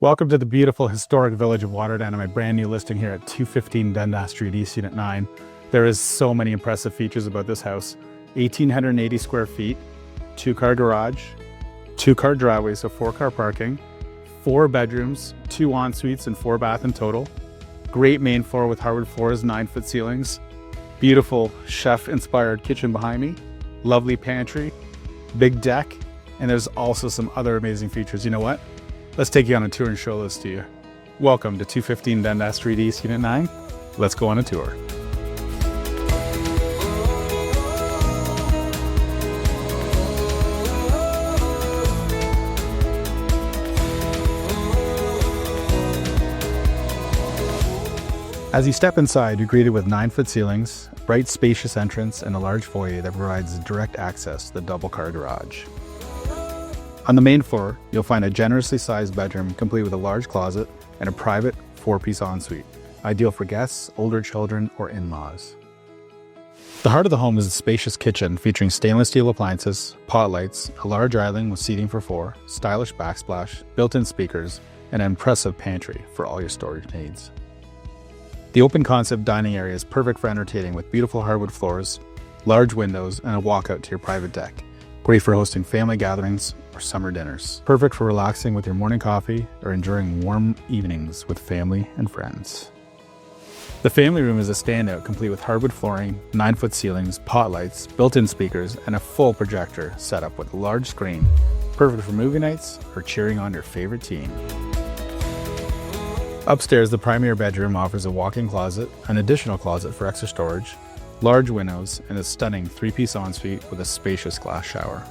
Welcome to the beautiful historic village of Waterdown and my brand new listing here at 215 Dundas St E, Unit 9. There is so many impressive features about this house. 1,880 square feet, 2-car garage, 2-car driveway, so 4-car parking, 4 bedrooms, 2 en-suites and 4 bath in total. Great main floor with hardwood floors, 9-foot ceilings. Beautiful chef-inspired kitchen behind me. Lovely pantry, big deck, and there's also some other amazing features. You know what? Let's take you on a tour and show this to you. Welcome to 215 Dundas St E, Unit 9. Let's go on a tour. As you step inside, you're greeted with 9-foot ceilings, bright spacious entrance, and a large foyer that provides direct access to the double-car garage. On the main floor, you'll find a generously sized bedroom complete with a large closet and a private 4-piece ensuite, ideal for guests, older children, or in-laws. The heart of the home is a spacious kitchen featuring stainless steel appliances, pot lights, a large island with seating for 4, stylish backsplash, built-in speakers, and an impressive pantry for all your storage needs. The open concept dining area is perfect for entertaining with beautiful hardwood floors, large windows, and a walkout to your private deck. Great for hosting family gatherings or summer dinners. Perfect for relaxing with your morning coffee or enjoying warm evenings with family and friends. The family room is a standout, complete with hardwood flooring, 9-foot ceilings, pot lights, built-in speakers, and a full projector set up with a large screen. Perfect for movie nights or cheering on your favorite team. Upstairs, the primary bedroom offers a walk-in closet, an additional closet for extra storage, large windows, and a stunning 3-piece ensuite with a spacious glass shower.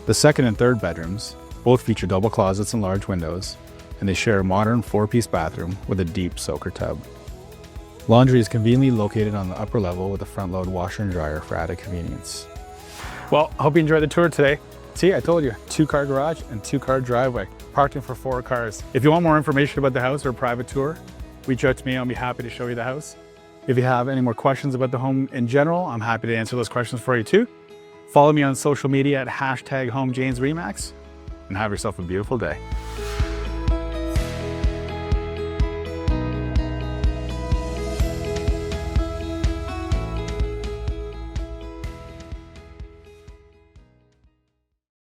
The second and third bedrooms both feature double closets and large windows, and they share a modern 4-piece bathroom with a deep soaker tub. Laundry is conveniently located on the upper level with a front-load washer and dryer for added convenience. Well, I hope you enjoyed the tour today. See, I told you, 2-car garage and 2-car driveway, parking for 4 cars. If you want more information about the house or a private tour, reach out to me. I'll be happy to show you the house. If you have any more questions about the home in general, I'm happy to answer those questions for you too. Follow me on social media at #HomeJamesRemax and have yourself a beautiful day.